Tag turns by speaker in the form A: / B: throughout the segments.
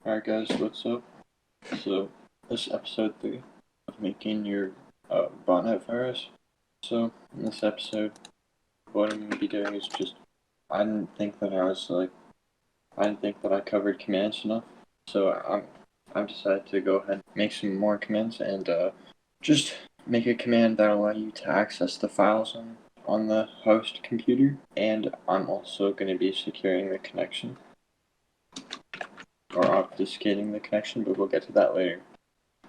A: Alright guys, what's up? So, this is episode 3 of making your botnet virus. So, in this episode, what I'm going to be doing is just, I didn't think that I covered commands enough. So, I've decided to go ahead and make some more commands and just make a command that will allow you to access the files on the host computer. And I'm also going to be securing the connection, or obfuscating the connection, but we'll get to that later.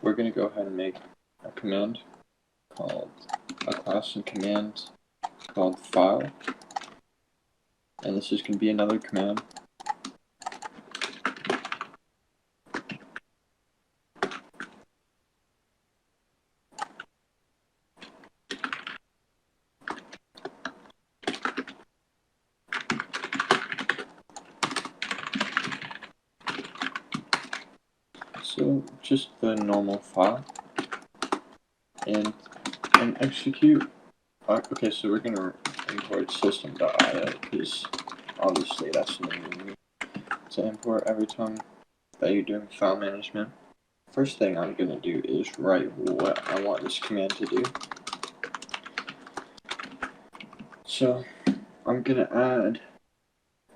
A: We're going to go ahead and make a command called a class and command called file, and this is going to be another command. So just the normal file and execute. Okay, so we're going to import system.io because obviously that's something you need to import every time that you're doing file management. First thing I'm going to do is write what I want this command to do. So I'm going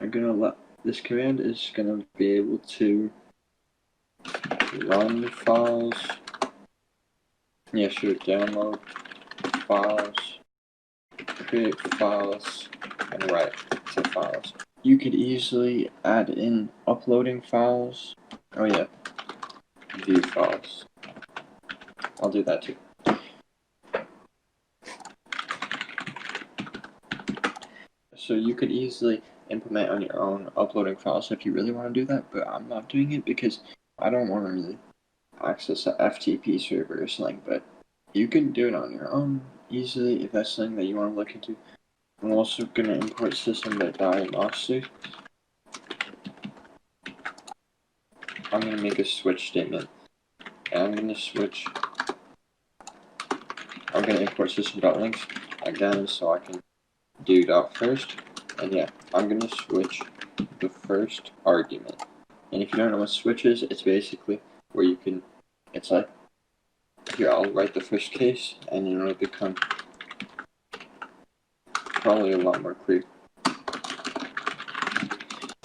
A: to let this command is going to be able to run files, download files, create files, and write to files. You could easily add in uploading files. Oh yeah, view files. I'll do that too. So you could easily implement on your own uploading files if you really want to do that, but I'm not doing it because I don't want to really access a FTP server or something, but you can do it on your own easily if that's something that you want to look into. I'm also going to import system.diagnostics. I'm going to make a switch statement, and I'm going to import system.links again so I can do .first, and yeah, I'm going to switch the first argument. And if you don't know what switch is, it's basically where you can, it's like, here I'll write the first case, and it'll become probably a lot more clear.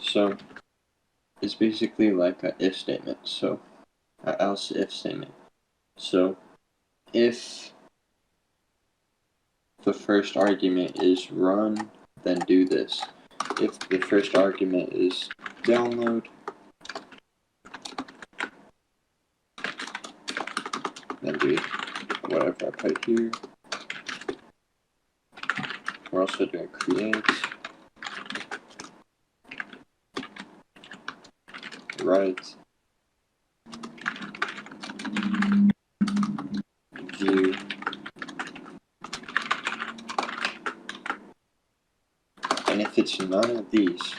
A: So it's basically like an if statement, so an else if statement. So if the first argument is run, then do this. If the first argument is download, then do whatever I put here. We're also doing create, write, view, and if it's none of these,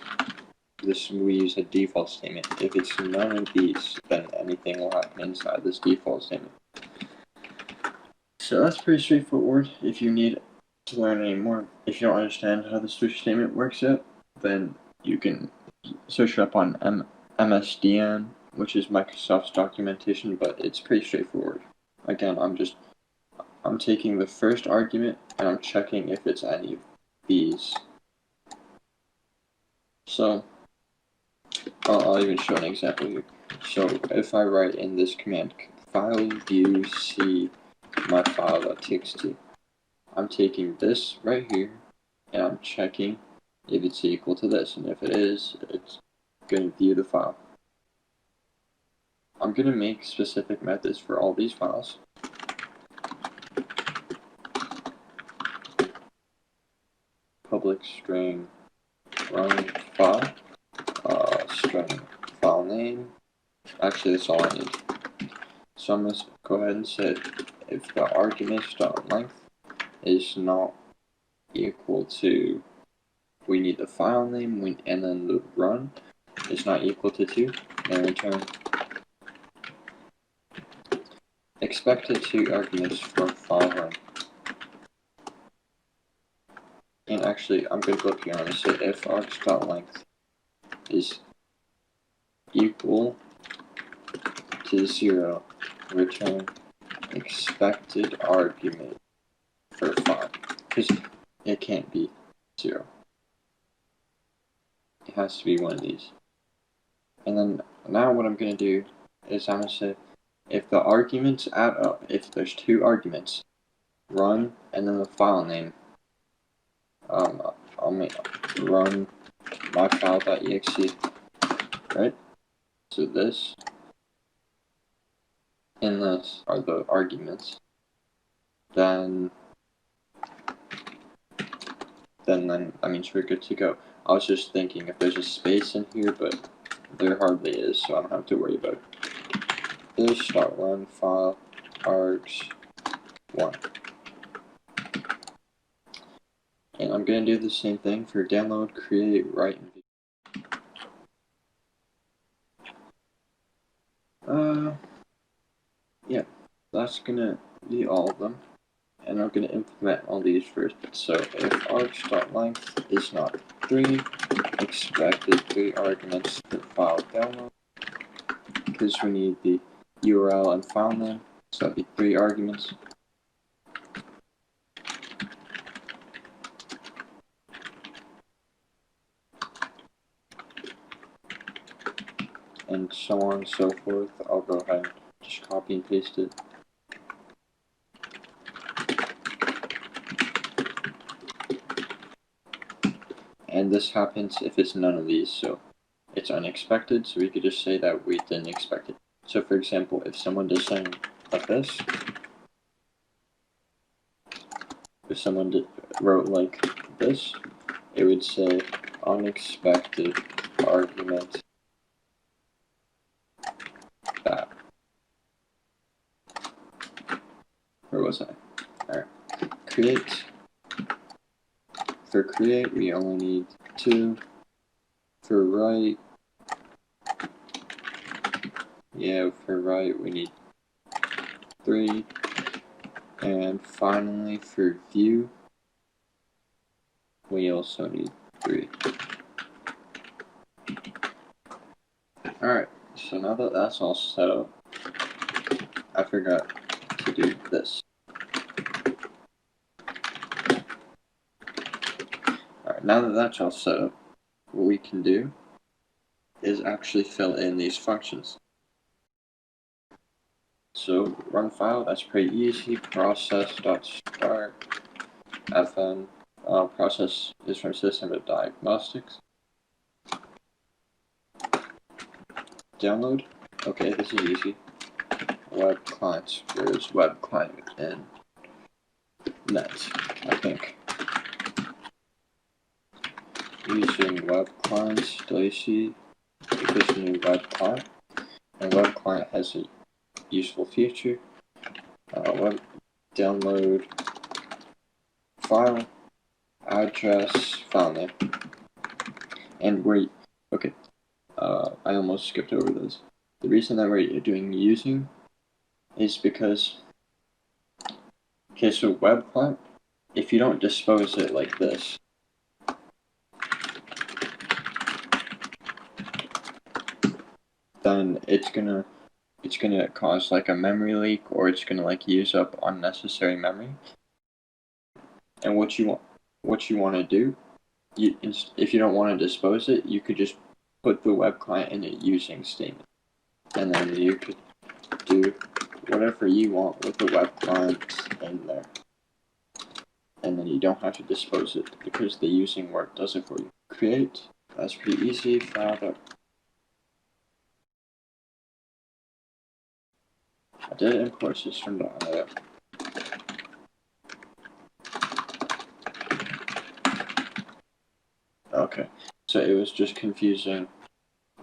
A: we use a default statement. If it's none of these, then anything will happen inside this default statement. So that's pretty straightforward. If you need to learn any more, if you don't understand how the switch statement works yet, then you can search up on MSDN, which is Microsoft's documentation, but it's pretty straightforward. Again, I'm taking the first argument and I'm checking if it's any of these. So I'll even show an example here. So if I write in this command file view c my file.txt, I'm taking this right here and I'm checking if it's equal to this, and if it is, it's going to view the file. I'm going to make specific methods for all these files. Public string run file, string file name. Actually, that's all I need. So I'm going to go ahead and say if the arguments.length is not equal to, we need the file name, and then the run is not equal to 2, then return expected 2 arguments from file run. And actually, I'm going to go up here and say if args.length is equal to 0, return expected argument for file, because it can't be 0. It has to be one of these. And then now what I'm going to do is I'm going to say if the arguments add up, if there's 2 arguments, run and then the file name, I'll run my file.exe, right? So this and this are the arguments. Then that means we're good to go. I was just thinking if there's a space in here, but there hardly is, so I don't have to worry about it. This.run file args1. And I'm going to do the same thing for download, create, write, and view. Yeah, that's going to be all of them. And I'm going to implement all these first. So if args.length is not 3, expected 3 arguments for file download, because we need the URL and file name, so that'd be 3 arguments. And so on and so forth. I'll go ahead and just copy and paste it. And this happens if it's none of these, so it's unexpected, so we could just say that we didn't expect it. So for example, if someone does something like this, if someone wrote like this, it would say unexpected argument that. Where was I? Alright. Create. For create, we only need 2. For write, for write, we need 3. And finally, for view, we also need 3. Alright, so now that that's all set up, I forgot to do this. Alright, now that that's all set up, what we can do is actually fill in these functions. So run file, that's pretty easy. Process.start fn. Process is from system to diagnostics. Download. Okay, this is easy. Web clients. Where's web client in net? I think. Using web clients, WC, this new web client. And web client has a useful feature. Web download file address file name. And okay. I almost skipped over this. The reason that we're doing using is because, okay, so web client, if you don't dispose it like this, then it's gonna cause like a memory leak, or it's gonna like use up unnecessary memory. And what you want to do, if you don't want to dispose it, you could just put the web client in a using statement, and then you could do whatever you want with the web client in there, and then you don't have to dispose it because the using work does it for you. Create, that's pretty easy. File. I did import system.io. Okay, so it was just confusing.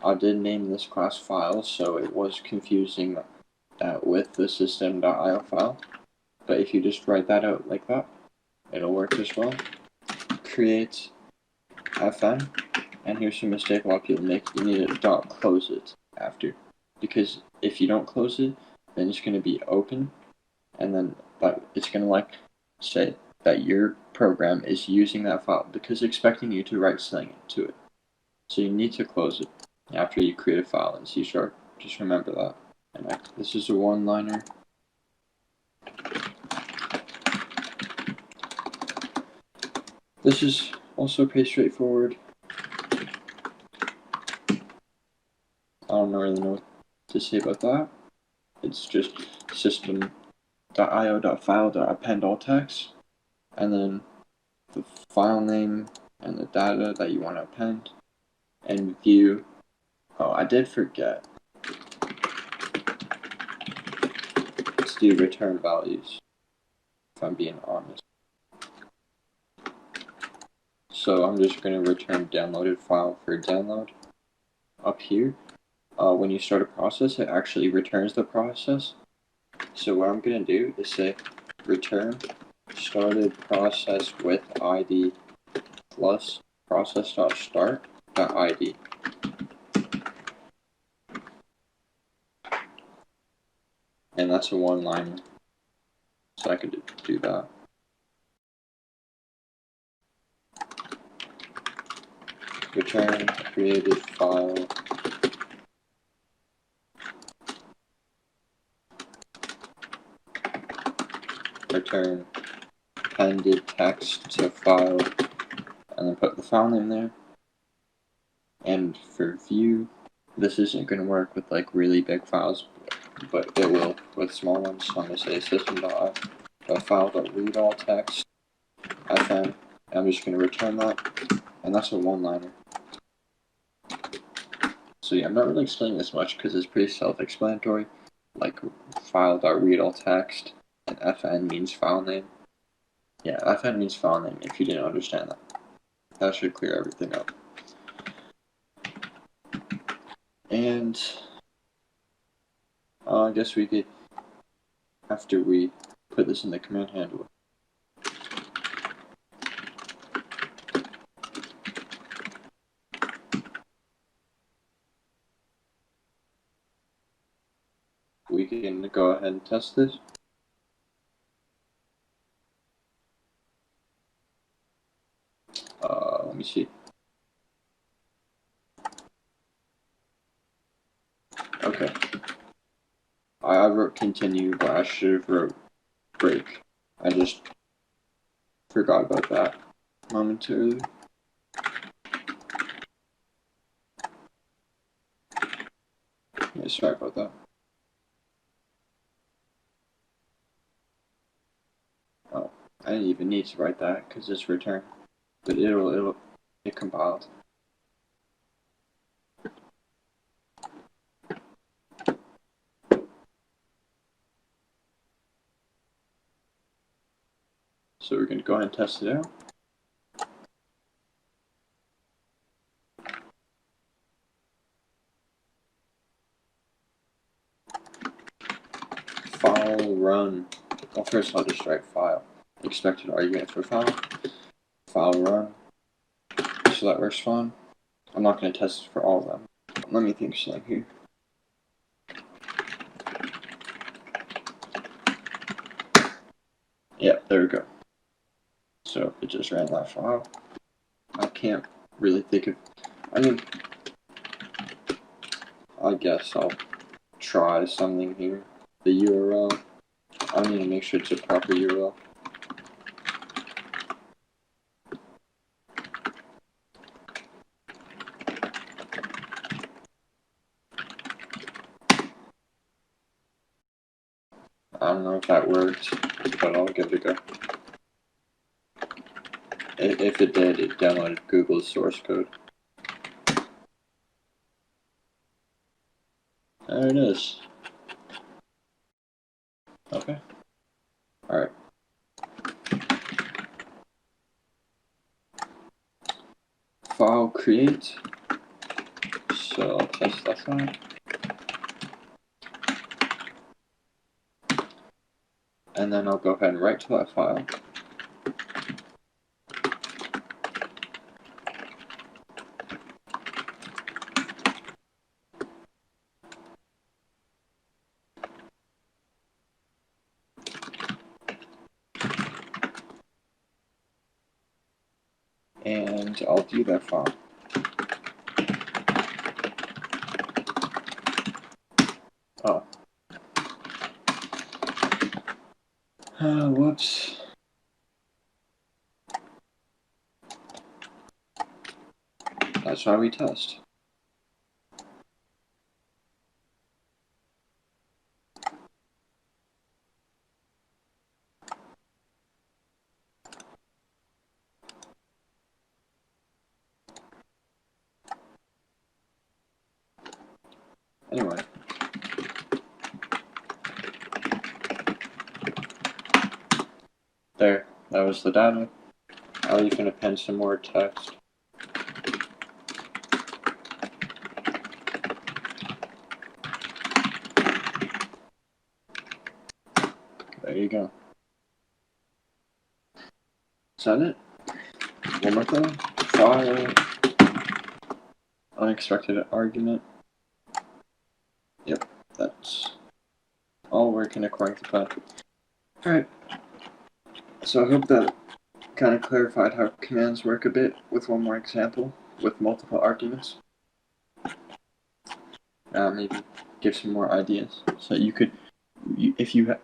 A: I did name this class file, so it was confusing that with the system.io file. But if you just write that out like that, it'll work as well. Create fn, and here's some mistake a lot of people make. You need to close it after, because if you don't close it, then it's going to be open, and then it's going to like say that your program is using that file because it's expecting you to write something to it. So you need to close it after you create a file in C#. Just remember that. And this is a one-liner. This is also pretty straightforward. I don't really know what to say about that. It's just system.io.file.append all text, and then the file name and the data that you want to append, and view. Oh, I did forget. Let's do return values, if I'm being honest. So I'm just going to return downloaded file for download. Up here, when you start a process, it actually returns the process. So what I'm going to do is say return started process with ID plus process.start.id. And that's a one-liner, so I could do that. Return created file return appended text to file, and then put the file name there. And for view, this isn't going to work with like really big files, but it will with small ones. So I'm going to say system.file.read all text fn. I'm just going to return that, and that's a one-liner. So yeah, I'm not really explaining this much because it's pretty self-explanatory. Like file.read all text, and fn means file name. Yeah, fn means file name. If you didn't understand that, that should clear everything up. And I guess we could, after we put this in the command handler, we can go ahead and test this. Let me see. Okay. I wrote continue, but I should have wrote break. I just forgot about that momentarily. Yeah, sorry about that. Oh, I didn't even need to write that because it's return, but it compiled. So we're going to go ahead and test it out. File run. Well, first I'll just write file. Expected argument for file. File run. So that works fine. I'm not going to test it for all of them. Let me think something here. Yeah, there we go. So it just ran that file. I can't really think of, I mean, I guess I'll try something here. The URL, I need to make sure it's a proper URL. I don't know if that worked, but I'll give it a go. If it did, it downloaded Google's source code. There it is. Okay. Alright. File create. So I'll test that file. And then I'll go ahead and write to that file. And I'll view that file. Oh, Whoops. That's why we test. Anyway. There, that was the data. I'll even append some more text. There you go. Is that it? One more thing. File. Unexpected argument. Yep, that's all working according to plan. Alright. So I hope that kind of clarified how commands work a bit with one more example with multiple arguments. Maybe give some more ideas so you could, if you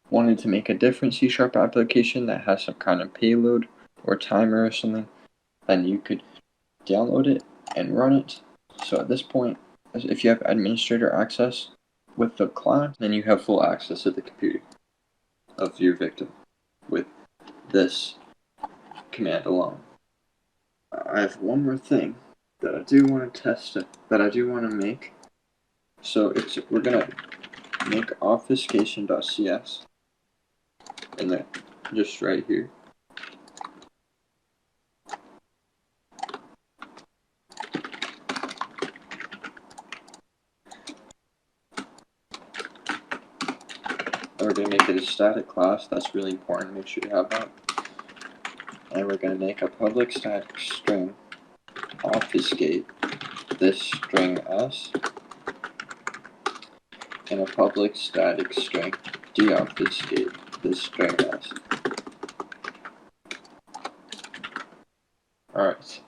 A: wanted to make a different C# application that has some kind of payload or timer or something, then you could download it and run it. So at this point, if you have administrator access with the client, then you have full access to the computer of your victim with this command alone. I have one more thing that I do want to test, that I do want to make. So we're gonna make obfuscation.cs, and then just right here. And we're gonna make it a static class. That's really important. Make sure you have that. And we're gonna make a public static string obfuscate this string s, and a public static string de-obfuscate this string s. Alright.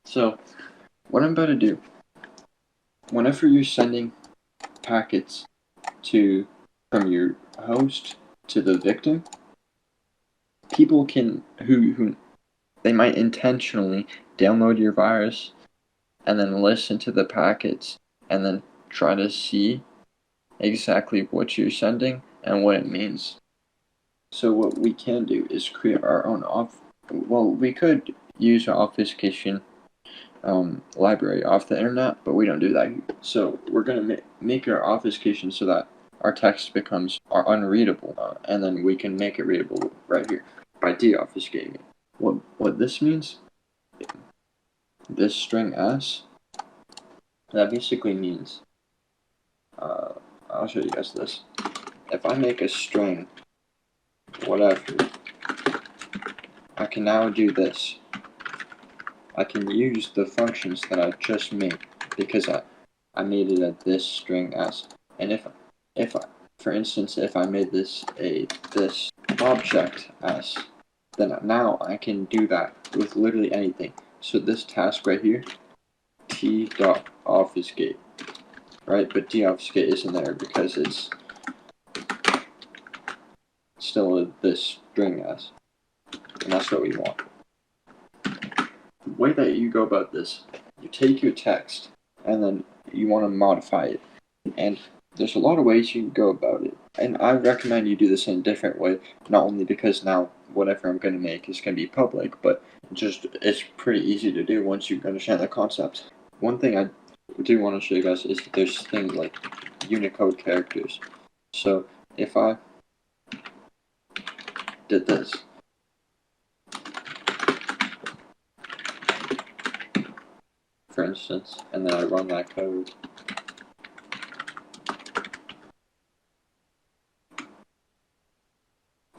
A: So, what I'm about to do, whenever you're sending packets from your host to the victim, people can, who they might intentionally download your virus and then listen to the packets and then try to see exactly what you're sending and what it means. So what we can do is create our own we could use our obfuscation library off the internet, but we don't do that. So we're going to make our obfuscation so that our text becomes unreadable, and then we can make it readable right here by de-obfuscating it. What this means, this string s, that basically means, I'll show you guys this. If I make a string, whatever, I can now do this. I can use the functions that I just made because I made it a this string s. And if for instance, if I made this this object s, then now I can do that with literally anything. So this task right here, t.obfuscate, right? But de-obfuscate isn't there because it's still this string s, and that's what we want. The way that you go about this, you take your text and then you want to modify it, and there's a lot of ways you can go about it, and I recommend you do this in a different way, not only because now whatever I'm going to make is going to be public, but just it's pretty easy to do once you understand the concept. One thing I do want to show you guys is that there's things like Unicode characters. So if I did this, for instance, and then I run that code,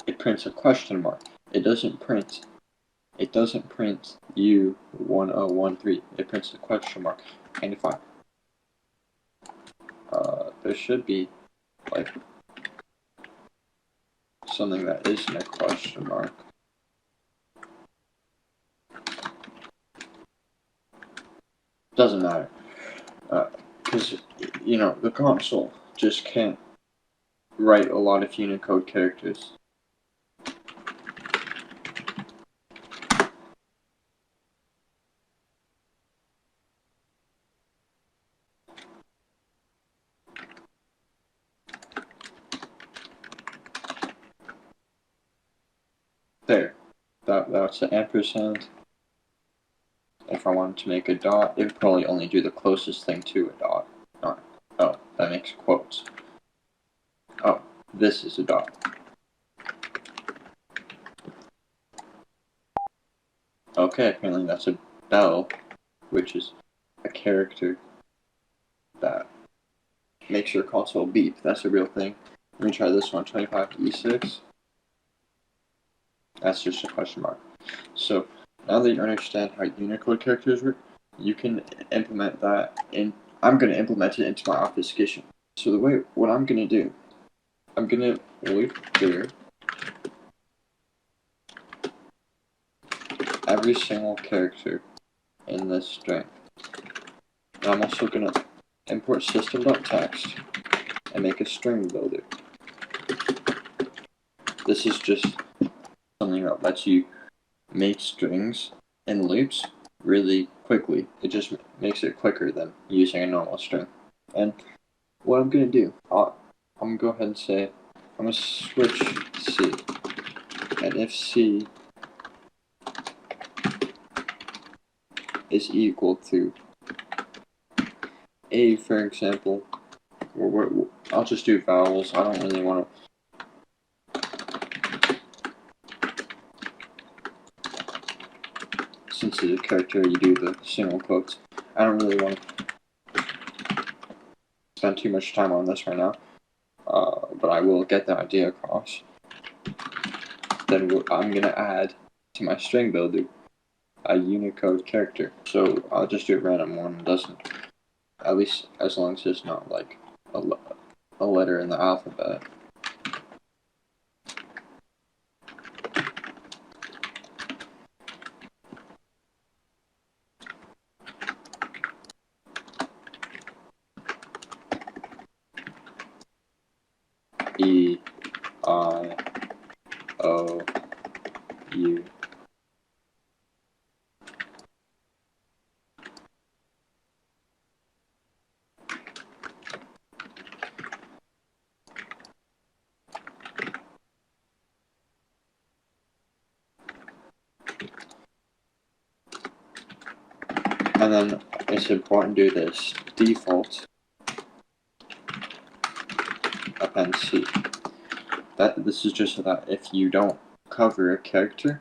A: it prints a question mark. It doesn't print U1013. It prints a question mark. And if I there should be like something that isn't a question mark. Doesn't matter, because you know the console just can't write a lot of Unicode characters. There. That's the ampersand. If I wanted to make a dot, it would probably only do the closest thing to a dot. Oh, that makes quotes. Oh, this is a dot. Okay, apparently that's a bell, which is a character that makes your console beep. That's a real thing. Let me try this one, 25E6. That's just a question mark. So, now that you understand how Unicode characters work, you can implement that in... I'm going to implement it into my obfuscation. So what I'm going to do, I'm going to loop through every single character in this string. And I'm also going to import system.text and make a string builder. This is just something that lets you make strings and loops really quickly. It just makes it quicker than using a normal string. And what I'm going to do, I'm going to go ahead and say, I'm going to switch C. And if C is equal to A, for example, I'll just do vowels. I don't really want to. Since it's a character, you do the single quotes. I don't really want to spend too much time on this right now, but I will get the idea across. Then I'm going to add to my string builder a Unicode character. So I'll just do a random one. It doesn't, at least as long as it's not like a letter in the alphabet. E, I, O, U. And then it's important to do this default append C. This is just so that if you don't cover a character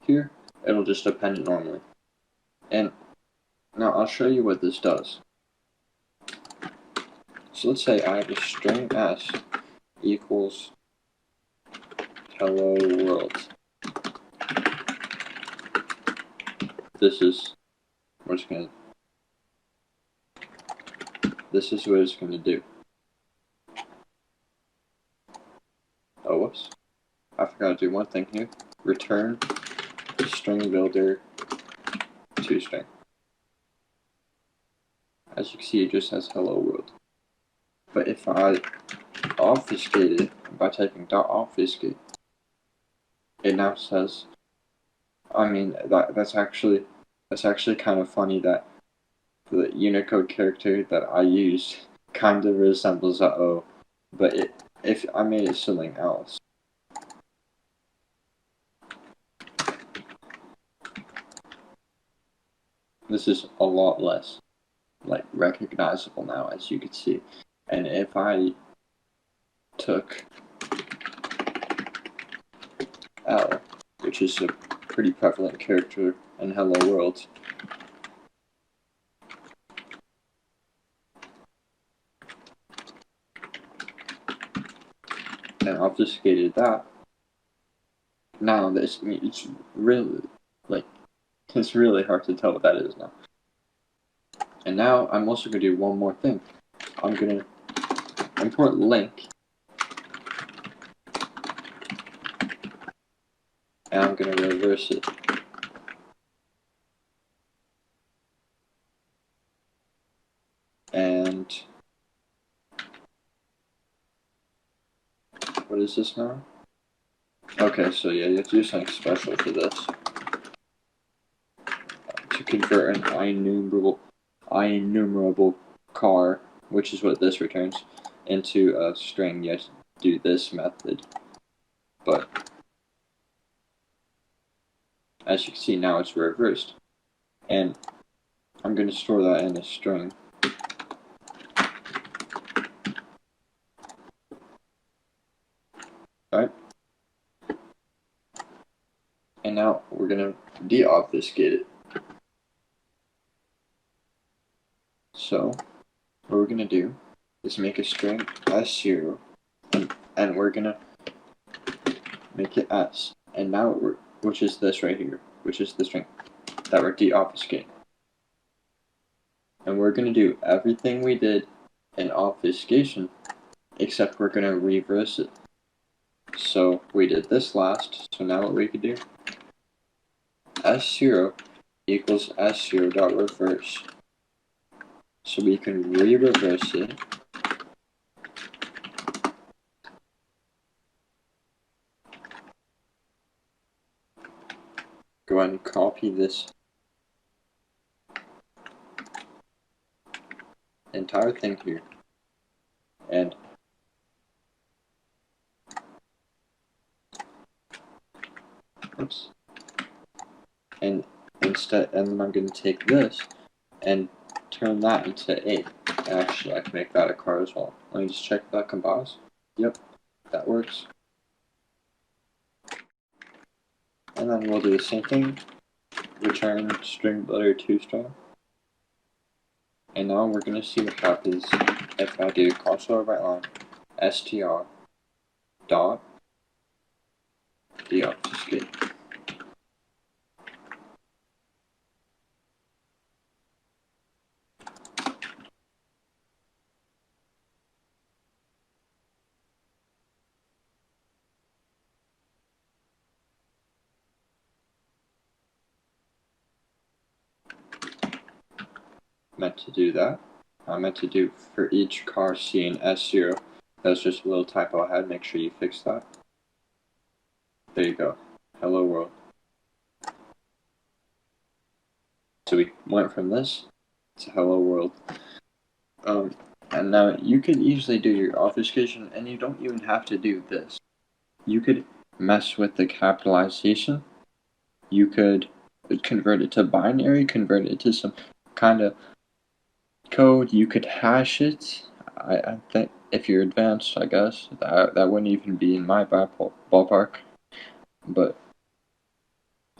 A: here, it'll just append it normally. And now I'll show you what this does. So let's say I have a string s equals hello world. This is what it's gonna do. Oh, whoops. I forgot to do one thing here. Return string builder to string. As you can see, it just says hello world. But if I obfuscate it by typing .obfuscate, it now says, I mean, that's actually kind of funny that the Unicode character that I used kind of resembles a O, but if I made it something else. This is a lot less like recognizable now, as you can see. And if I took L, which is a pretty prevalent character in Hello World, and obfuscated that, now it's really, like, it's really hard to tell what that is now. And now I'm also going to do one more thing. I'm going to import link, and I'm going to reverse it. And is this now? Okay, so yeah, you have to do something special for this. To convert an enumerable car, which is what this returns, into a string, you have to do this method. But as you can see now, it's reversed. And I'm going to store that in a string. Alright. And now we're going to de-obfuscate it. So what we're going to do is make a string s0, and we're going to make it s. And now which is this right here, which is the string that we're de-obfuscating. And we're going to do everything we did in obfuscation, except we're going to reverse it. So we did this last, so now what we could do, s0 equals s0 dot reverse. So we can re-reverse it. Go ahead and copy this entire thing here. And oops. And then I'm going to take this and turn that into A. Actually, I can make that a car as well. Let me just check if that combines. Yep, that works. And then we'll do the same thing. Return string letter to string. And now we're going to see what happens if I do console write line str dot de-obfuscate. Meant to do that. I meant to do for each car seeing S0. That's just a little typo I had. Make sure you fix that. There you go. Hello world. So we went from this to hello world. And now you could easily do your obfuscation, and you don't even have to do this. You could mess with the capitalization. You could convert it to binary, convert it to some kind of code. You could hash it. I think if you're advanced, I guess that wouldn't even be in my ballpark. But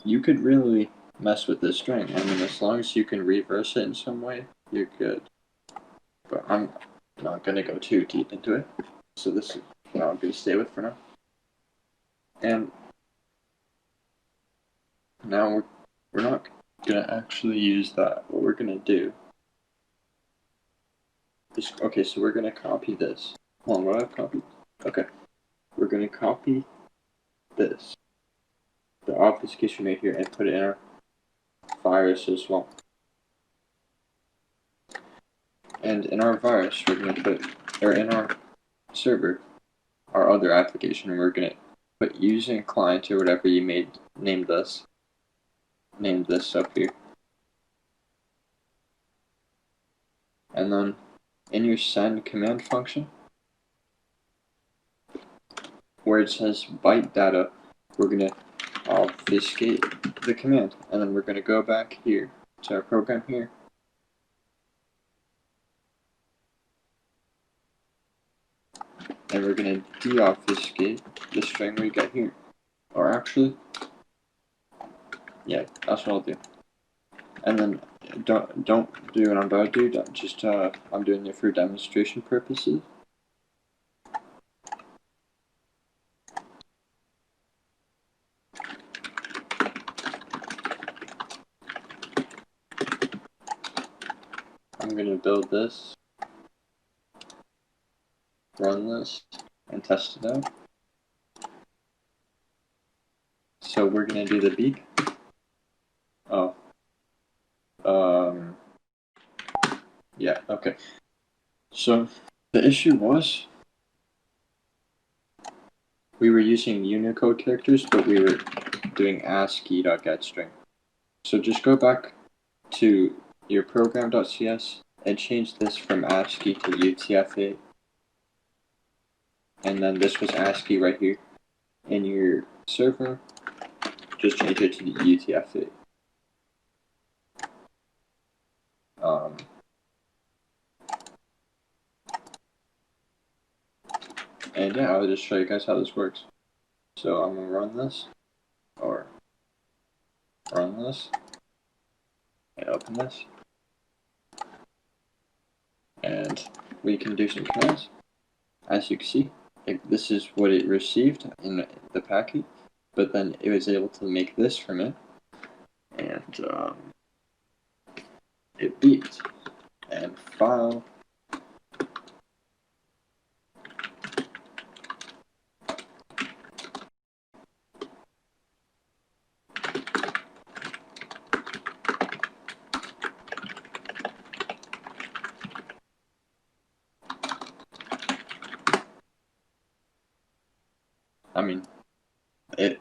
A: you could really mess with this string. I mean, as long as you can reverse it in some way, you're good. But I'm not gonna go too deep into it. So this is what I'm gonna stay with for now. And now we're not gonna actually use that. What we're gonna do is, okay, so we're gonna copy this. Hold on, what I've copied? Okay, we're gonna copy this, the obfuscation right here, and put it in our virus as well. And in our virus, we're gonna put, or in our server, our other application, we're gonna put using client or whatever you named this up here. And then in your send command function, where it says byte data, we're gonna obfuscate the command, and then we're gonna go back here to our program here. And we're gonna de-obfuscate the string we got here. Or actually, yeah, that's what I'll do. And then don't do what I'm about to do. Just I'm doing it for demonstration purposes. I'm gonna build this, run this, and test it out. So we're gonna do the beep. Oh. Yeah, okay. So the issue was we were using Unicode characters, but we were doing ASCII.getString. So just go back to your program.cs and change this from ASCII to UTF-8. And then this was ASCII right here. In your server, just change it to the UTF-8. And yeah, I'll just show you guys how this works. So I'm gonna run this, or run this, and open this. And we can do some commands. As you can see, this is what it received in the packet, but then it was able to make this from it, and it beeped. And file. I mean, it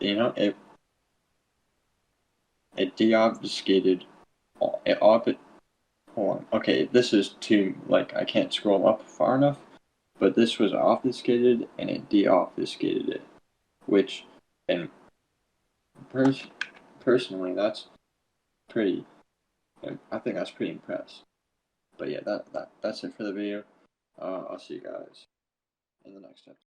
A: de-obfuscated. Hold on. Okay, this is too, like, I can't scroll up far enough, but this was obfuscated and it de-obfuscated it, which, and personally, that's pretty, I think that's pretty impressive. But yeah, that's it for the video. I'll see you guys in the next episode.